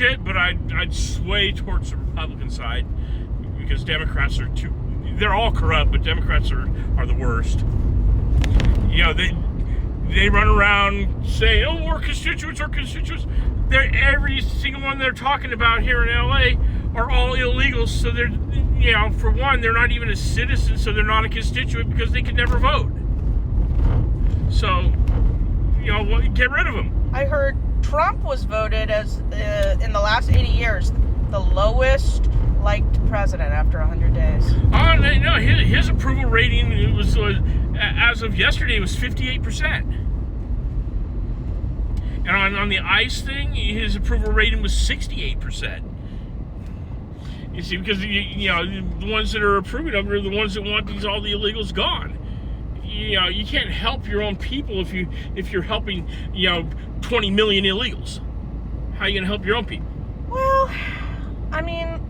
shit, but I'd sway towards the Republican side because Democrats are too. They're all corrupt, but Democrats are the worst. You know, they run around saying, "Oh, our constituents." Every single one they're talking about here in LA are all illegals. So they're, you know, for one, they're not even a citizen, so they're not a constituent because they could never vote. So, you know, get rid of them. I heard Trump was voted as in the last 80 years the lowest liked president after 100 days. Oh no, his approval rating was as of yesterday was 58%. And on the ICE thing, his approval rating was 68%. You see, because you know the ones that are approving of it are the ones that want all the illegals gone. You know, you can't help your own people if you're helping 20 million illegals. How are you gonna help your own people? Well, I mean,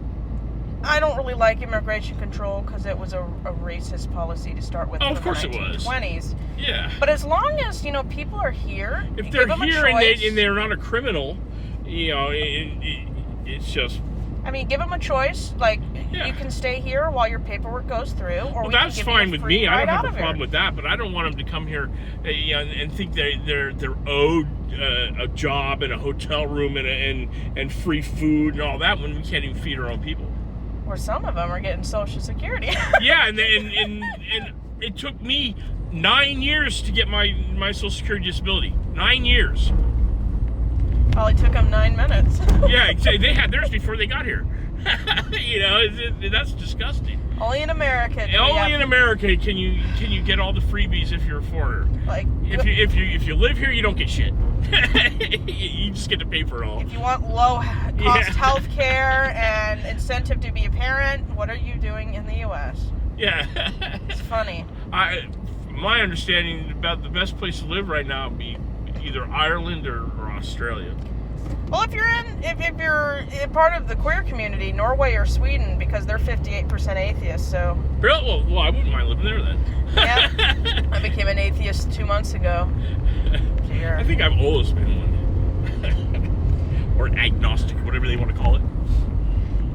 I don't really like immigration control because it was a racist policy to start with. Oh, of course it was. 1920s. Yeah. But as long as people are here, if they're here and they're not a criminal, it's just. I mean, give them a choice. Like, yeah. You can stay here while your paperwork goes through, or well, we that's can give fine you with free me. I ride don't have out a of problem here. with that, but I don't want them to come here, and think they're owed a job and a hotel room and free food and all that when we can't even feed our own people. Or some of them are getting Social Security. Yeah, and it took me 9 years to get my Social Security disability. 9 years. Probably took them 9 minutes. Yeah, they had theirs before they got here. That's disgusting. Only in America. Only in America can you get all the freebies if you're a foreigner. Like, if you live here, you don't get shit. You just get to pay for it all. If you want low cost health care and incentive to be a parent, what are you doing in the U.S.? Yeah. It's funny. My understanding about the best place to live right now would be either Ireland or Australia. Well, if you're part of the queer community, Norway or Sweden, because they're 58% atheists, so. Really? Well, I wouldn't mind living there then. Yeah. I became an atheist 2 months ago. I think I've always been one. Or an agnostic, whatever they want to call it.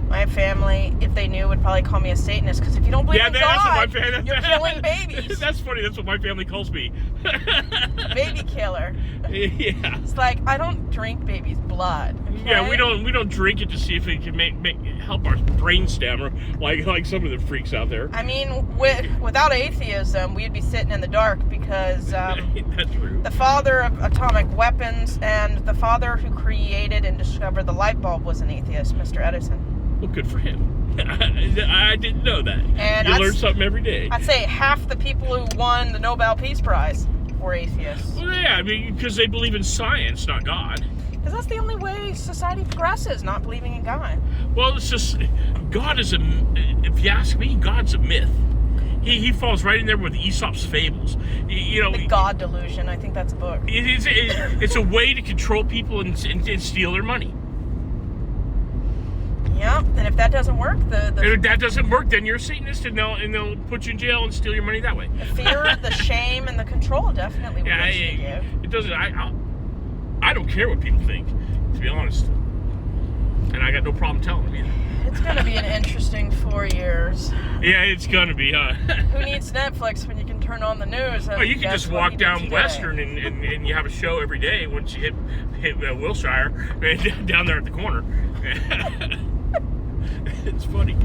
My family, if they knew, would probably call me a Satanist, because if you don't believe in God, you're killing babies. That's funny. That's what my family calls me. Baby killer. Yeah. It's like, I don't drink baby's blood. Okay? Yeah, we don't drink it to see if it can help our brain stammer, like some of the freaks out there. I mean, without atheism, we'd be sitting in the dark because that's true. The father of atomic weapons and the father who created and discovered the light bulb was an atheist, Mr. Edison. Well, good for him. I didn't know that. And you learn something every day. I'd say half the people who won the Nobel Peace Prize were atheists. Well, yeah, I mean, because they believe in science, not God. Because that's the only way society progresses, not believing in God. Well, it's just, God is if you ask me, God's a myth. He falls right in there with Aesop's fables. The God delusion, I think that's a book. It's a way to control people and steal their money. Yeah, and if that doesn't work, if that doesn't work, then you're a Satanist, and they'll put you in jail and steal your money that way. The fear, the shame, and the control definitely will give. It doesn't. I don't care what people think, to be honest, and I got no problem telling them either. It's gonna be an interesting 4 years. Yeah, it's gonna be, huh? Who needs Netflix when you can turn on the news? Well, you can just walk down Western and you have a show every day once you hit Wilshire down there at the corner. It's funny.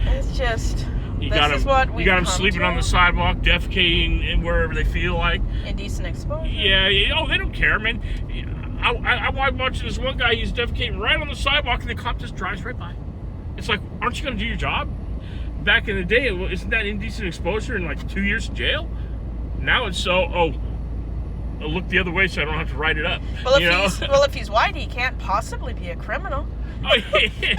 It's just. You got them sleeping on the sidewalk, defecating wherever they feel like. Indecent exposure. Yeah. Oh, they don't care, man. I'm watching this one guy. He's defecating right on the sidewalk, and the cop just drives right by. It's like, aren't you going to do your job? Back in the day, isn't that indecent exposure and like 2 years in jail? Now it's I'll look the other way so I don't have to write it up. Well, if he's white, he can't possibly be a criminal. Oh, yeah.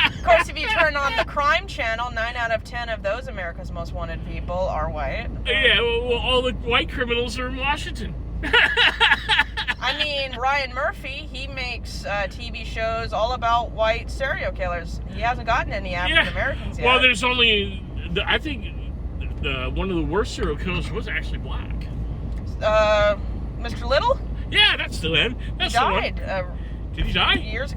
Of course, if you turn on the crime channel, 9 out of 10 of those America's Most Wanted people are white. Yeah, well, all the white criminals are in Washington. I mean, Ryan Murphy, he makes TV shows all about white serial killers. He hasn't gotten any African Americans yet. Well, there's only, I think, one of the worst serial killers was actually black. Mr. Little? Yeah, that's the one. That's he died. Did he die? years